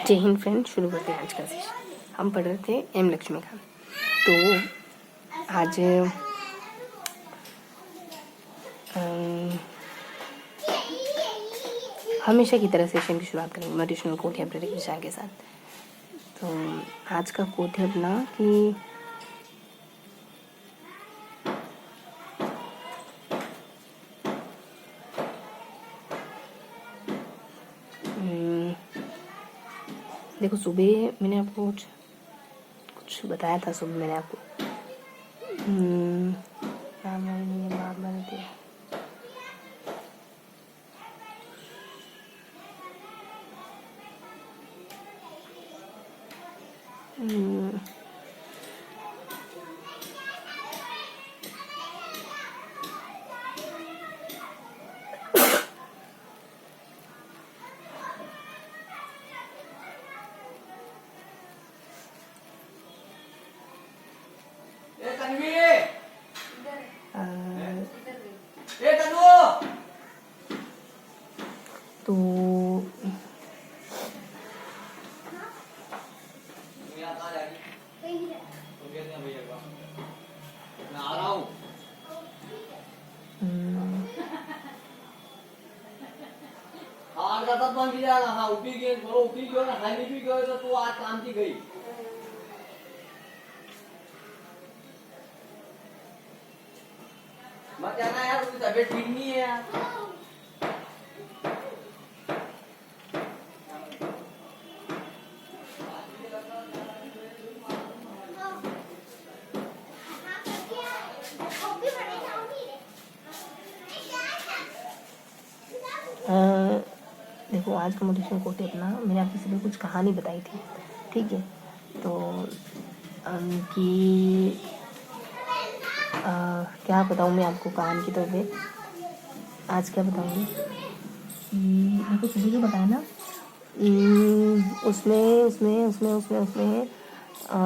जय हिंद फ्रेंड, शुरू करते हैं आज का सेशन। हम पढ़ रहे थे एम लक्ष्मीकांत। तो आज हमेशा की तरह सेशन की शुरुआत करेंगे मोटिवेशनल कोट या प्रेरक विचार के साथ। तो आज का कोट है अपना कि देखो, सुबह मैंने आपको कुछ बताया था। सुबह मैंने आपको तो उठी गयो ना, खाली भी गयो तो तू आज काम की गई। मत जाना यार, उसकी तबीयत ठीक नहीं है यार। देखो, आज का मोटिवेशन कोट है अपना। मैंने आपकी सुबह कुछ कहानी बताई थी, ठीक है। तो कि क्या बताऊँ मैं आपको कहानी की तौर पे। आज क्या बताऊँगी, मेरे को सुबह जो बताया ना, उसमें उसमें उसमें उसमें उसमें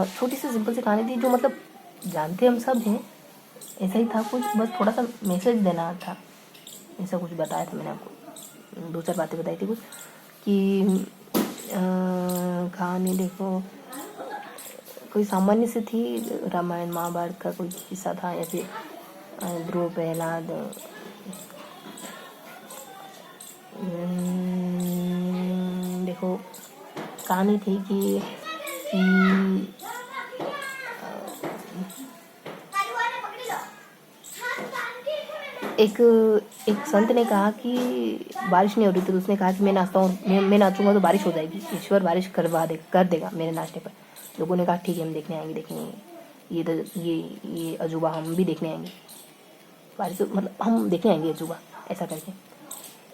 छोटी सी सिंपल सी कहानी थी जो मतलब जानते हम सब हैं। ऐसा ही था कुछ, बस थोड़ा सा मैसेज देना था। ऐसा कुछ बताया था मैंने आपको, दो चार बातें बताई थी कुछ कि कहानी देखो, कोई सामान्य से थी। रामायण महाभारत का कोई किस्सा था, या फिर ध्रुव प्रहलाद, देखो कहानी थी कि एक संत ने कहा कि बारिश नहीं हो रही, तो उसने कहा कि मैं नाचता हूँ, मैं नाचूंगा तो बारिश हो जाएगी, ईश्वर बारिश कर देगा मेरे नाचने पर। लोगों ने कहा ठीक है, हम देखेंगे ये अजूबा हम भी देखने आएंगे, बारिश मतलब हम देखने आएंगे अजूबा, ऐसा करके।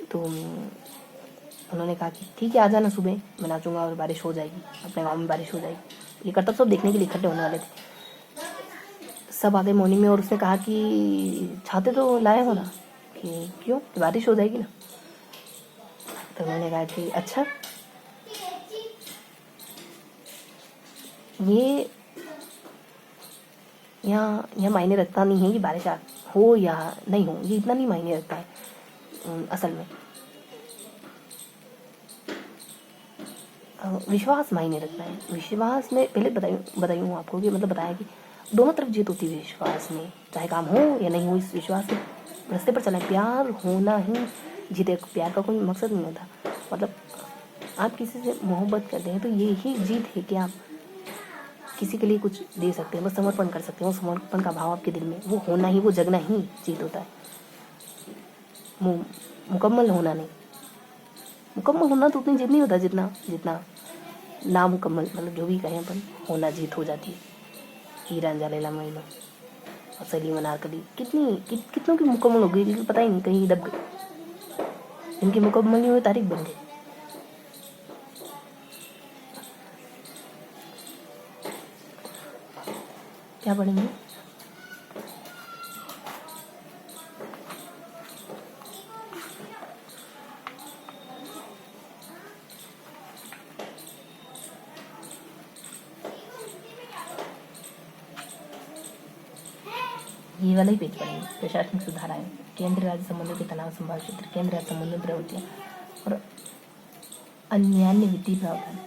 तो उन्होंने कहा कि ठीक है, आ जाना सुबह, मैं नाचूंगा और बारिश हो जाएगी, अपने गाँव में बारिश हो जाएगी। ये करतब सब देखने के लिए इकट्ठे होने वाले थे। सब आ गए मॉर्निंग में, और उसने कहा कि छाते तो लाए हो ना, कि क्यों, कि बारिश हो जाएगी ना। तो उन्होंने कहा कि अच्छा, ये यहाँ मायने रखता नहीं है कि बारिश हो या नहीं हो, ये इतना नहीं मायने रखता है असल में। विश्वास मायने रखता है। विश्वास में पहले बताई हूँ आपको कि मतलब बताया कि दोनों तरफ जीत होती है विश्वास में, चाहे काम हो या नहीं हो, इस विश्वास के रास्ते पर चला। प्यार होना ही जीते, प्यार का कोई मकसद नहीं होता। मतलब आप किसी से मोहब्बत करते हैं तो ये ही जीत है कि आप किसी के लिए कुछ दे सकते हैं, बस समर्पण कर सकते हैं। वो समर्पण का भाव आपके दिल में वो होना ही, वो जगना ही जीत होता है। मुकम्मल होना नहीं, मुकम्मल होना तो उतनी जीत नहीं होता जितना नामुकम्मल, मतलब जो भी कहें अपन, होना जीत हो जाती है। हीरा लैला मजनू और सलीम अनारकली कितनों की मुकम्मल हो गई, लेकिन पता ही नहीं, कहीं दब गई। इनकी मुकम्मल नहीं हुई, तारीख बन गई। क्या पढ़ेंगे? ये वाला ही पेज पढ़ेंगे। प्रशासनिक सुधाराएं, केंद्र राज्य संबंधों के तनाव संभावित क्षेत्र, केंद्र राज्य संबंधों प्रवृत्तियाँ और अन्य वित्तीय प्रावधान।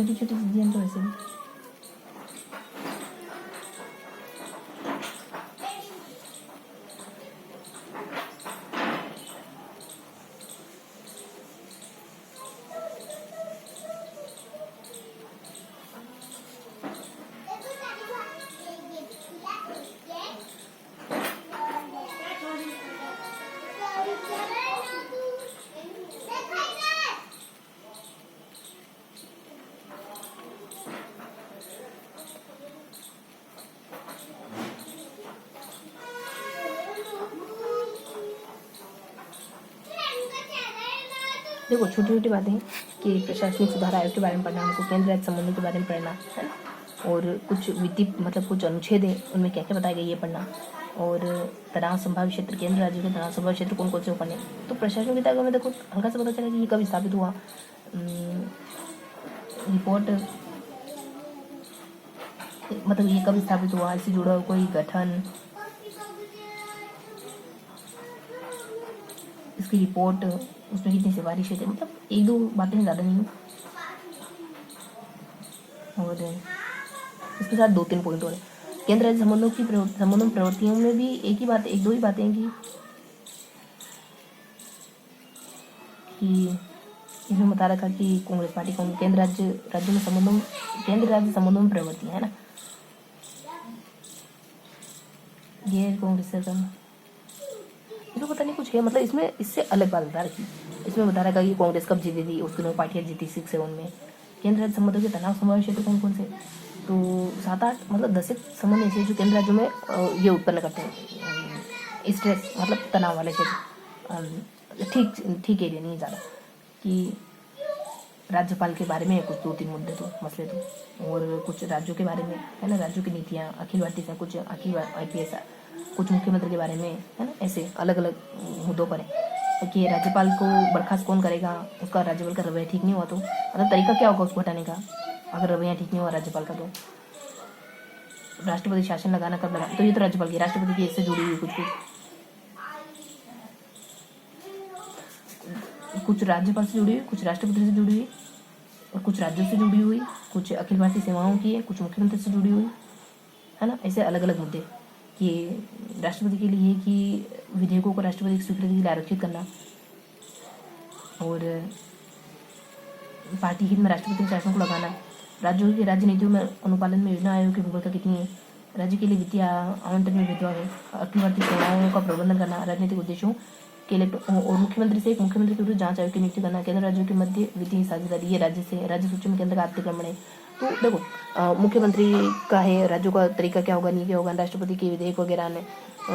छोटी छोटी चीज़ें हैं तो ऐसे भी। देखो छोटी छोटी बातें कि प्रशासनिक सुधार आयोग के बारे में पढ़ना, हमको केंद्र राज्य संबंधों के बारे में पढ़ना है ना, और कुछ वित्तीय मतलब कुछ अनुच्छेद हैं उनमें क्या क्या बताया गया ये पढ़ना, और तनाव संभावित क्षेत्र, केंद्र राज्य के तनाव संभावित क्षेत्र कौन कौन से पढ़ने। तो प्रशासनिक विभाग में देखो हल्का सा पता चला कि ये कब स्थापित हुआ, रिपोर्ट मतलब ये कब स्थापित हुआ, इससे जुड़ा हुआ कोई गठन, इसकी रिपोर्ट, उसमें कितनी सिफारिश है, मतलब एक दो बातें ज़्यादा नहीं, और इसके साथ दो तीन पॉइंट और है। केंद्र राज्य संबंधों की संबंधों प्रवृत्तियों में भी एक ही बात, एक दो ही बातें हैं कि इसमें बता रखा कि कांग्रेस पार्टी को केंद्र राज्य में संबंधों, केंद्र राज्य संबंधों में प्रवृत्ति है ना, ये कांग्रेस सरकार इसमें पता नहीं कुछ है, मतलब इसमें इससे अलग बात बता रखी। इसमें बता रखा कि कांग्रेस कब जीती थी, उसकी नौ पार्टियाँ जीती 6-7 में। केंद्र राज्य संबंधों के तनाव संभावित क्षेत्र कौन कौन से, तो 7-8 मतलब 10 संबंध ऐसे जो केंद्र राज्यों में ये उत्पन्न करते हैं, स्ट्रेस मतलब तनाव वाले क्षेत्र, ठीक एरिया नहीं ज़्यादा, कि राज्यपाल के बारे में कुछ 2-3 मुद्दे तो मसले तो, और कुछ राज्यों के बारे में है ना, राज्यों की नीतियाँ, अखिल भारतीय से कुछ अखिल IPS, कुछ मुख्यमंत्री के बारे में है ना, ऐसे अलग अलग मुद्दों पर है कि राज्यपाल को बर्खास्त कौन करेगा, उसका राज्यपाल का रवैया ठीक नहीं हुआ तो मतलब तरीका क्या होगा उसको हटाने का, अगर रवैया ठीक नहीं हुआ राज्यपाल का, तो राष्ट्रपति शासन लगाना कब लगा, तो ये तो राज्यपाल की, राष्ट्रपति की इससे जुड़ी हुई कुछ राज्यपाल से जुड़ी हुई, कुछ राष्ट्रपति से जुड़ी हुई, और कुछ राज्यों से जुड़ी हुई, कुछ अखिल भारतीय सेवाओं की है, कुछ मुख्यमंत्री से जुड़ी हुई है ना, ऐसे अलग अलग मुद्दे। कि राष्ट्रपति के लिए कि विधेयकों को राष्ट्रपति की स्वीकृति के लिए आरक्षित करना, और पार्टी हित में राष्ट्रपति के शासन को लगाना, राज्यों की राज्य नीतियों में अनुपालन में योजना आयोग की भूमिका कितनी है, राज्य के लिए वित्तीय आवंटन में भेदभाव है, अखिल भारतीय सेवाओं का प्रबंधन करना, राजनीतिक उद्देश्यों के लिए, और मुख्यमंत्री से एक मुख्यमंत्री के विरुद्ध जांच आयोग की नियुक्ति करना, केंद्र राज्यों के मध्य वित्तीय साझेदारी, ये राज्य सूची में केंद्र का अतिक्रमण है। तो देखो मुख्यमंत्री का है, राज्यों का तरीका क्या होगा, नहीं क्या होगा, राष्ट्रपति के विधेयक वगैरह ने,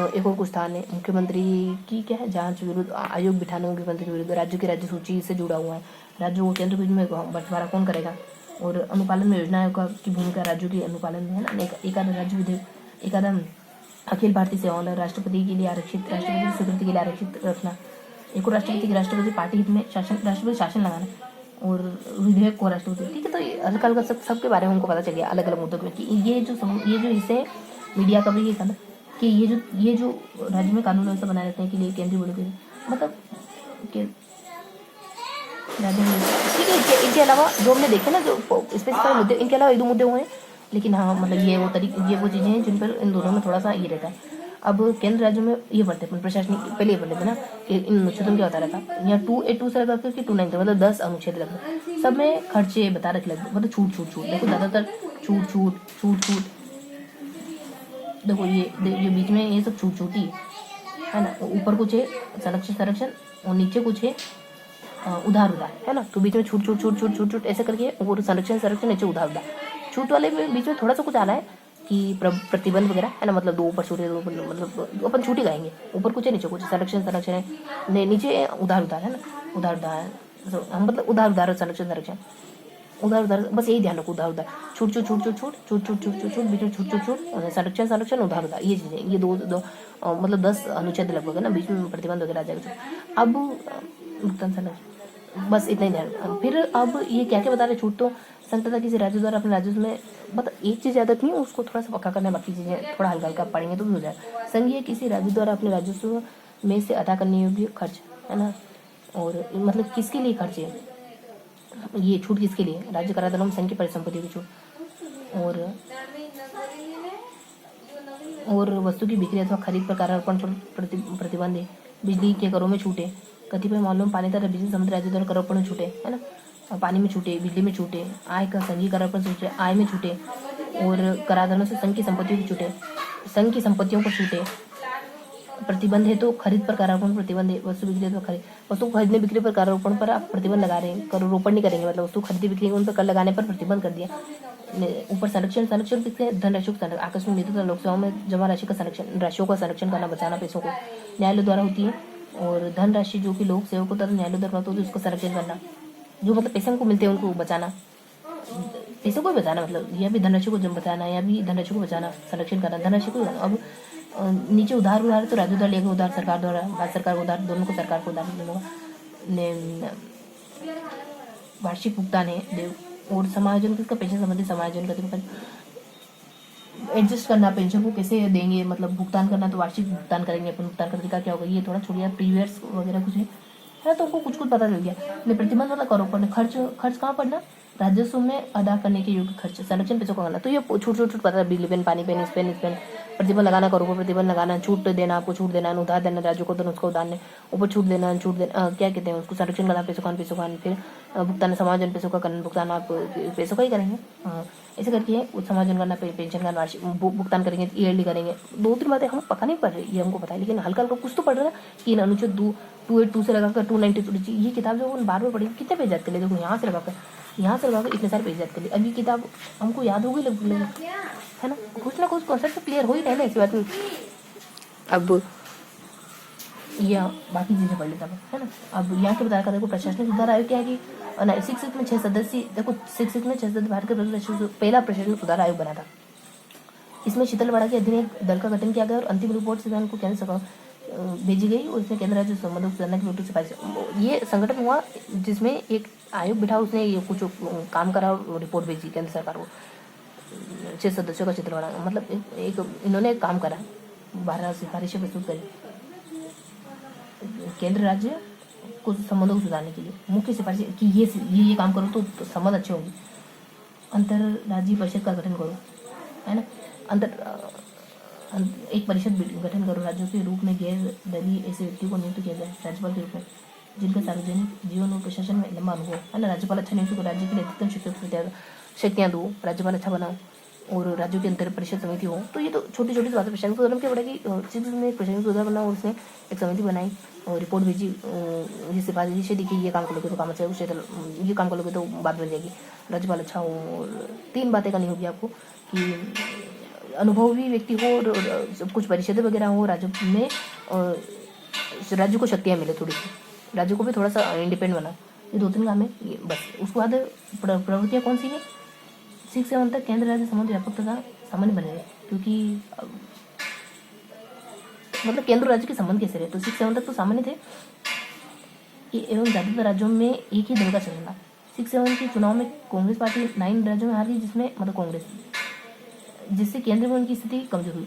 एक और कुछ स्थान है, मुख्यमंत्री की क्या है जांच विरुद्ध आयोग बिठाना, मुख्यमंत्री के विरुद्ध, राज्य की राज्य सूची से जुड़ा हुआ है, राज्यों को केंद्र में बंटवारा कौन करेगा, और अनुपालन में योजना आयोग की भूमिका राज्यों के अनुपालन में है ना, एक आधा राज्य विधेयक, एक आधा अखिल भारतीय सेवाओं, राष्ट्रपति के लिए आरक्षित, राष्ट्रपति की स्वीकृति के लिए आरक्षित रखना, एक और राष्ट्रपति पार्टी हित में शासन, राष्ट्रपति शासन लगाना, और विधेयक को राष्ट्रपति, ठीक है। तो ये हल्का हल्का सबके बारे में हमको पता चल गया अलग अलग मुद्दों में कि ये जो हिस्से मीडिया का भी ये था कि ये जो राज्य में कानून व्यवस्था बनाए रखने के लिए केंद्रीय बोर्ड के मतलब कि राज्य में, ठीक है। इनके अलावा जो हमने देखे ना जो स्पेसिफाई मुद्दे, इनके अलावा 1-2 मुद्दे हुए हैं, लेकिन हाँ मतलब ये वो चीज़ें हैं जिन पर इन दोनों में थोड़ा सा ये रहता है। अब केंद्र राज्यों में ये पढ़ते हैं प्रशासनिक, पहले ये पढ़ लेते ना कि इन अनुच्छेदों में क्या होता रहता है, यहाँ 2A2 से लगा कि 2 मतलब 10 अनुच्छेद लगभग, सब में खर्चे बता रखे लगभग, मतलब छूट देखो ज़्यादातर छूट देखो ये बीच में ये सब छूट ही है ना, ऊपर कुछ है संरक्षण और नीचे कुछ है उधार है ना, तो बीच में छूट ऐसे करके ऊपर संरक्षण नीचे उधार छूट वाले में बीच में थोड़ा सा कुछ आ रहा है कि प्रतिबंध वगैरह है ना, मतलब 2 ऊपर छूट है, 2 मतलब अपन छूट ही गाएंगे, ऊपर कुछ है नीचे कुछ, संरक्षण है, नीचे उधार है ना, उधार हम मतलब उधार संरक्षण उधार बस यही ध्यान रखो, उधार छूट बीच में छूट संरक्षण उधार ये चीज़ें, ये दो मतलब 10 अनुच्छेद लगभग है ना, बीच में प्रतिबंध वगैरह आ जाएगा। अब भुगतान संरक्षण बस इतना ही ध्यान। फिर अब ये क्या क्या बता रहे, छूट तो संघतथा किसी राज्य द्वारा अपने राजस्व में, मतलब एक चीज़ आदत नहीं है उसको थोड़ा सा पक्का करना, बाकी चीज़ें थोड़ा हल्का पढ़ेंगे तो भी हो जाए। संघीय किसी राज्य द्वारा अपने राजस्व में से अदा करने योग्य खर्च है ना, और मतलब किसके लिए खर्च है, ये छूट किसके लिए? राज्य कराधानों में संघ की परिसंपत्तियों की छूट, और वस्तु की बिक्री अथवा खरीद पर करारोपण प्रतिबंध है। बिजली के करों में छूटे, कतिपय मामलों में पानी तथा बिजली संबंधित राज्य द्वारा करारोपण में छूटे, है ना, पानी में छूटे, बिजली में छूटे, आय का संघीय करारोपण से छूटे, आय में छूटे, और कराधानों से संघ की संपत्तियों की छूटे, संघ की संपत्तियों पर छूटे। प्रतिबंध है तो खरीद पर करारोपण प्रतिबंध है, वस्तु बिक्री तो खरीद, वस्तु खरीदने बिक्री पर करारोपण पर आप प्रतिबंध लगा रहे हैं, करारोपण नहीं करेंगे, मतलब वस्तु खरीदी बिक्री उन पर कर लगाने पर प्रतिबंध कर दिया। ऊपर संरक्षण किसके? धनराशि का संरक्षण, आकस्मिक मृत्यु तथा लोकसेवाओं में जमा राशि का संरक्षण, राशियों का संरक्षण करना, बचाना पैसों को न्यायालय द्वारा होती है, और धनराशि जो कि लोक सेवकों तथा न्यायालय द्वारा प्राप्त होती है उसका संरक्षण करना, जो मतलब पैसे उनको मिलते हैं उनको बचाना, पैसों को बचाना, मतलब यह भी धनराशि को बचाना, या भी धनराशि को बचाना, संरक्षण करना धनराशि को। अब नीचे उधार तो राज्य द्वारा लेगा, उधार सरकार द्वारा, भारत सरकार को उधार, दोनों को सरकार को उधार देना होगा। वार्षिक भुगतान है देव, और समायोजन किसका? पेंशन संबंधी समायोजन का एडजस्ट करना, पेंशन को कैसे देंगे, मतलब भुगतान करना तो वार्षिक भुगतान करेंगे, अपन भुगतान का तरीका क्या होगा ये थोड़ा छोड़िए, प्रीवियस वगैरह कुछ है तो उनको कुछ पता चल गया। प्रतिबंध मतलब करोपण, खर्च कहाँ पड़ना? राजस्व में अदा करने के योग्य खर्च, संरक्षण पैसों का करना, तो ये छूट पता है, बिजली पेन, पानी पेन, इस पेन, प्रतिबंध लगाना, करो प्रतिबंध लगाना, छूट देना, आपको छूट देना, उधार देना राज्यों को, तो उसको उधार ने ऊपर छूट देना, क्या कहते हैं उसको? संरक्षण करना, पैसों का, फिर भुगतान समायोजन पैसों का करना, भुगतान आप पैसों का ही करेंगे, ऐसे करके समायोजन करना, पेंशन का वार्षिक भुगतान करेंगे, ईयरली करेंगे। 2-3 बातें हम पता नहीं पढ़ रहे, ये हमको पता है, लेकिन हल्का कुछ तो पढ़ रहे ना कि इन अनुच्छेद 282 से लगाकर 292, ये किताब जो बार बार पढ़ेंगे, कितने पेज याद कर ले, देखो यहाँ से लगाकर इतने सारे पेज याद कर लिए। अब ये किताब हमको याद हो गई है ना, कुछ ना कुछ कॉन्सेप्ट क्लियर हो ही रहे ना इसी बात में। अब यह बाकी चीज़ें पढ़ लेता है ना। अब यहाँ के बता कर देखो, प्रशासनिक सुधार आयोग क्या है कि 6 में 6 सदस्य, देखो 6 में 6 सदस्य भारत का पहला प्रशासनिक सुधार आयोग बना था। इसमें शीतलवाड़ा के अधीन एक दल का गठन किया गया और अंतिम रिपोर्ट से उनको केंद्र सरकार भेजी गई, और इसमें केंद्र राज्य संबंधों को सुधारने की सिफारिश। ये संगठन हुआ जिसमें एक आयोग बिठा, उसने ये कुछ काम करा और रिपोर्ट भेजी केंद्र सरकार को। 6 सदस्यों का शीतलवाड़ा, मतलब एक इन्होंने काम करा, 12 सिफारिशें प्रस्तुत करी केंद्र राज्य को संबंधों को सुधारने के लिए। मुख्य सिफारिश कि ये काम करो तो संबंध अच्छे होंगे। अंतर्राज्यीय परिषद का गठन करो, है ना, एक परिषद गठन करो, राज्यों के रूप में गैर दलीय ऐसे व्यक्ति को नियुक्त किया जाए राज्यपाल के रूप में, जिनका सार्वजनिक जीवन और प्रशासन में लंबा अनुभव, है ना। राज्यपाल अच्छा नियुक्त करो, राज्य के लिए अधिकतम शक्तियाँ दो, राज्यपाल अच्छा बनाओ, और राज्यों के अंतर परिषद समिति हो। तो ये तो छोटी छोटी बातें। प्रशासनिक सुधार क्या बढ़ेगी, प्रशासनिक सुधार बना और उसने एक समिति बनाई और रिपोर्ट भेजी, जिससे सिफारिश देखिए ये काम करोगे तो काम अच्छा है, ये काम करोगे तो बात बन जाएगी, राज्यपाल अच्छा हो। और 3 बातें करनी होगी आपको कि अनुभवी व्यक्ति हो और कुछ परिषदें वगैरह हो राज्य में, और राज्य को शक्तियाँ मिले थोड़ी सी, राज्य को भी थोड़ा सा इंडिपेंडेंट बना। ये 2-3 काम है ये बस। उसके बाद प्रवृत्तियाँ कौन सी है? 6 से 1 तक केंद्र राज्य संबंध व्यापक तथा सामान्य बने रहे, क्योंकि मतलब केंद्र राज्य के संबंध कैसे रहे, तो 6 से 1 तक तो सामान्य थे एवं ज़्यादातर राज्यों में एक ही दल का चलना। 6 से 1 के चुनाव में कांग्रेस पार्टी 9 राज्यों में हार गई, जिसमें मतलब कांग्रेस, जिससे केंद्र में उनकी स्थिति कमजोर हुई।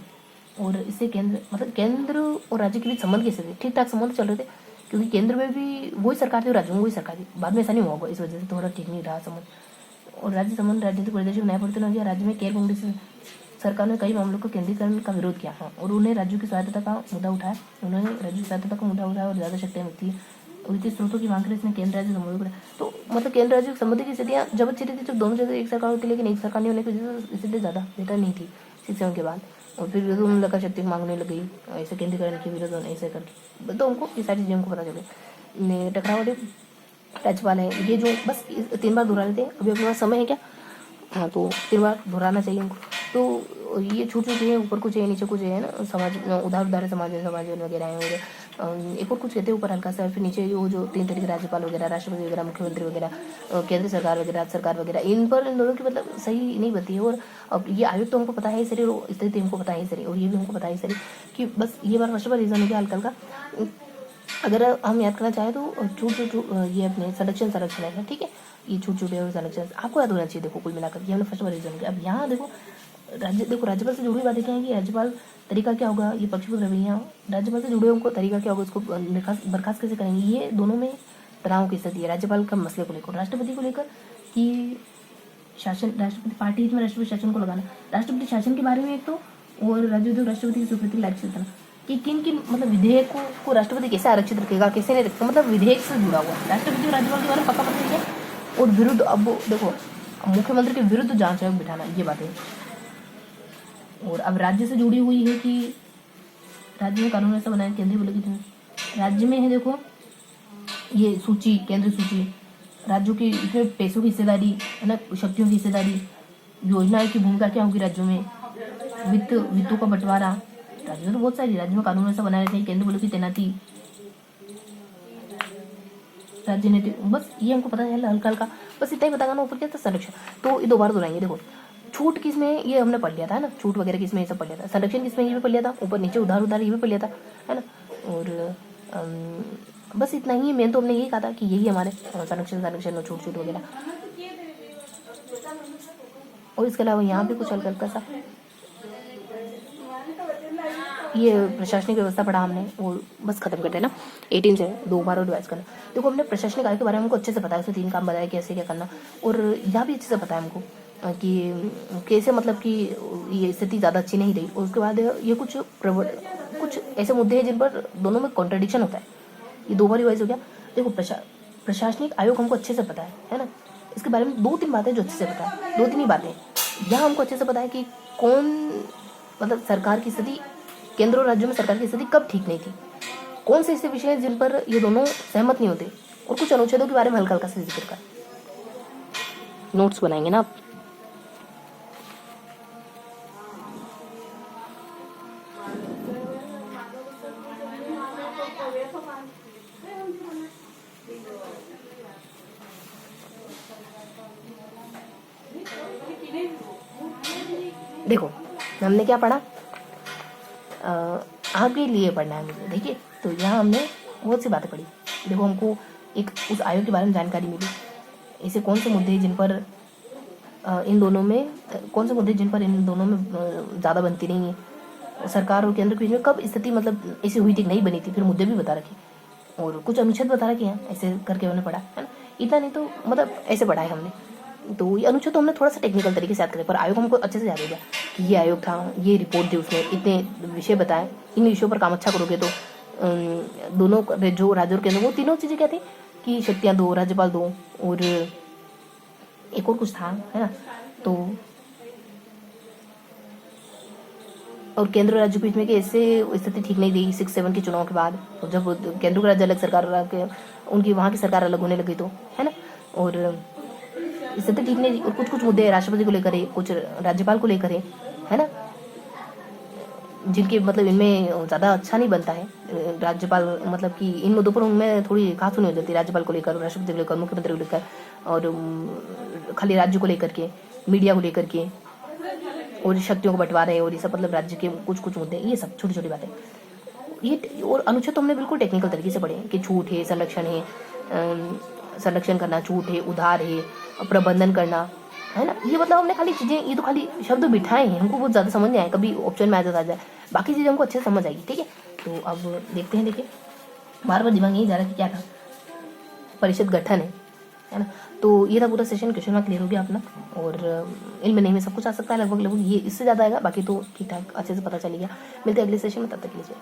और इससे केंद्र और राज्य के बीच संबंध कैसे थे? ठीक ठाक संबंध चल रहे थे, क्योंकि केंद्र में भी वही सरकार थी और राज्यों में वही सरकार थी। बाद में ऐसा नहीं हुआ होगा, इस वजह से थोड़ा ठीक नहीं रहा संबंध। और राज्य संबंध राजनीतिक परिदृश्य न्याय परिवर्तन हो गया। राज्य में गैर कांग्रेस सरकार ने कई मामलों का केंद्रीकरण का विरोध किया, हाँ, और उन्हें राज्यों की स्वायत्तता का मुद्दा उठाया, और ज़्यादा शक्तियाँ मिलती है। वित्तीय स्रोतों की मांग कर इसने केंद्र राज्य संबंधों को, तो मतलब केंद्र राज्य संबंध की स्थितियाँ जब अच्छी थी, जब दोनों जगह एक सरकार होती, लेकिन एक सरकार नहीं होने की वजह से स्थिति ज़्यादा बेहतर नहीं थी शिक्षा के बाद। और फिर विरोध होने लगा, शक्ति मांगने लगी, ऐसे केंद्रीकरण के विरोध होने ऐसे करके, तो हमको ये सारी चीज़ें हमको पता चले। टकराव वाले राज्यपाल है, ये जो बस 3 बार दोहरा लेते हैं। अभी अपने पास समय है क्या? हाँ, तो 3 बार दोहराना चाहिए उनको। तो ये छूट है, ऊपर कुछ है नीचे कुछ है ना, समाज उधार समाज वगैरह है, और एक और कुछ कहते हैं ऊपर हल्का सा, फिर नीचे जो 3 तरीके राज्यपाल वगैरह, राष्ट्रपति वगैरह, मुख्यमंत्री वगैरह, केंद्र सरकार वगैरह, राज्य सरकार वगैरह, इन दोनों की मतलब सही नहीं बनती है। और अब ये आयोग तो हमको पता है सर, स्थिति हमको पता है सर, और ये भी हमको पता है सर कि बस ये बार फर्स्ट बार रीज़न हो गया हल्का का। अगर हम याद करना चाहें तो छूट ये अपने संरक्षण है, ठीक है, ये छूट और संरक्षण आपको याद होना चाहिए। देखो कुल मिलाकर ये हमने फर्स्ट बार रीजन किया। अब यहाँ देखो राज्यपाल से जुड़ी बातें क्या है कि राज्यपाल तरीका क्या होगा, ये पक्षपात रवैया राज्यपाल से जुड़े उनको तरीका क्या होगा, उसको बर्खास्त कैसे करेंगे, ये दोनों में तनाव की स्थिति है राज्यपाल का मसले को लेकर, राष्ट्रपति को लेकर कि शासन, राष्ट्रपति पार्टी में राष्ट्रपति शासन को लगाना, राष्ट्रपति शासन के बारे में एक तो, और राज्य उद्योग राष्ट्रपति की स्वीकृति लायक था कि किन किन मतलब विधेयकों को राष्ट्रपति कैसे आरक्षित रखेगा, कैसे नहीं रखेगा, मतलब विधेयक से जुड़ा हुआ है। राष्ट्रपति और राज्यपाल के बारे में पक्का पता नहीं है। और विरुद्ध, अब देखो मुख्यमंत्री के विरुद्ध जांच आयोग बिठाना, ये बात है। और अब राज्य से जुड़ी हुई है कि राज्य में कानून ऐसा बनाया, केंद्रीय बोले कि राज्य में है, देखो ये सूची, केंद्रीय सूची, राज्यों की इसमें पैसों की हिस्सेदारी है ना, शक्तियों की हिस्सेदारी, योजनाओं की भूमिका क्या होगी राज्यों में, वित्तों का बंटवारा, राज्यों में तो बहुत सारी, राज्य में कानून ऐसा बनाया चाहिए, केंद्र बोले की तैनाती, राजनीति, बस ये हमको पता है हल्का हल्का, बस इतना ही बताना ना। ऊपर क्या था संरक्षण, तो ये 2 बार दोहराएंगे। देखो छूट किसमें, ये हमने पढ़ लिया था है ना, छूट वगैरह किसमें, ये सब पढ़ लिया था। संरक्षण किसमें, ये भी पढ़ लिया था। ऊपर नीचे उधार उधार, ये भी पढ़ लिया था है ना। और बस इतना ही, मेन तो हमने यही कहा था कि यही हमारे संरक्षण और छूट वगैरह। और इसके अलावा यहाँ पे कुछ हल्का सा ये प्रशासनिक व्यवस्था पढ़ा हमने, और बस खत्म करते हैं ना। 18 से 2 बार और रिवाइज करना। देखो हमने प्रशासनिक कार्य के बारे में हमको अच्छे से पता है, उसमें 3 काम बताया कैसे क्या करना, और यहाँ भी अच्छे से पता है हमको कि कैसे मतलब कि ये स्थिति ज़्यादा अच्छी नहीं रही। और उसके बाद ये कुछ ऐसे मुद्दे हैं जिन पर दोनों में कॉन्ट्रडिक्शन होता है। ये 2 बार रिवाइज हो गया। देखो प्रशासनिक आयोग हमको अच्छे से पता है ना। इसके बारे में 2-3 बातें जो अच्छे से पता है, 2-3 ही बातें यहाँ हमको अच्छे से पता है कि कौन मतलब सरकार की स्थिति, केंद्र और राज्यों में सरकार की स्थिति कब ठीक नहीं थी, कौन से ऐसे विषय हैं जिन पर ये दोनों सहमत नहीं होते, और कुछ अनुच्छेदों के बारे में हल्का हल्का से जिक्र कर नोट्स बनाएंगे ना आप। देखो हमने क्या पढ़ा, आगे लिए पढ़ना है मुझे। देखिए तो यहाँ हमने बहुत सी बातें पढ़ी। देखो हमको एक उस आयोग के बारे में जानकारी मिली, ऐसे कौन से मुद्दे जिन पर इन दोनों में ज़्यादा बनती नहीं है, सरकार और केंद्र के बीच में कब स्थिति मतलब ऐसी हुई थी नहीं बनी थी, फिर मुद्दे भी बता रखे, और कुछ अनुच्छेद बता रखे हैं, ऐसे करके हमने पढ़ा है ना। इतना नहीं तो मतलब ऐसे पढ़ा है हमने। तो ये अनुच्छेद तो हमने थोड़ा सा टेक्निकल तरीके से याद करें, पर आयोग हमको अच्छे से याद हो गया कि ये आयोग था, ये रिपोर्ट थी, उसने इतने विषय बताए, इन विषयों पर काम अच्छा करोगे तो दोनों जो राज्य और केंद्र, वो तीनों चीज़ें क्या थी कि शक्तियाँ दो, राज्यपाल दो, और एक और कुछ था है ना। तो और केंद्र और राज्य के बीच में कि ऐसे स्थिति ठीक नहीं रही 6-7 के चुनाव के बाद, जब केंद्र का राज्य अलग, सरकार उनकी वहाँ की सरकार अलग होने लगी तो है ना। और स्थिति ठीक नहीं, और कुछ मुद्दे राष्ट्रपति को लेकर है, कुछ राज्यपाल को लेकर है ना, जिनके मतलब इनमें ज़्यादा अच्छा नहीं बनता है राज्यपाल, मतलब कि इन मुद्दों पर उनमें थोड़ी कहासुनी हो जाती है, राज्यपाल को लेकर, राष्ट्रपति को लेकर, मुख्यमंत्री को लेकर, और खाली राज्य को लेकर के, मीडिया को लेकर के, और शक्तियों को बंटवारा है, और ये सब मतलब राज्य के कुछ मुद्दे, ये सब छोटी छोटी बातें। ये और अनुच्छेद तो हमने बिल्कुल टेक्निकल तरीके से पढ़े कि छूट है, संरक्षण करना, छूट है, उधार है, प्रबंधन करना है ना। ये मतलब हमने खाली चीज़ें, ये तो खाली शब्द बिठाए हैं, हमको बहुत ज़्यादा समझ नहीं आए, कभी ऑप्शन में आ जाए, बाकी चीज़ें हमको अच्छे से समझ आएगी। ठीक है, तो अब देखते हैं। देखिए बार बार दिमाग यही जा रहा है कि क्या था, परिषद गठन है ना। तो ये था पूरा सेशन, क्वेश्चन में क्लियर हो गया अपना, और इनमें नहीं में सब कुछ आ सकता है लगभग, ये इससे ज़्यादा आएगा, बाकी तो ठीक ठाक अच्छे से पता चल गया। मिलते हैं अगले सेशन में, तब तक के लिए।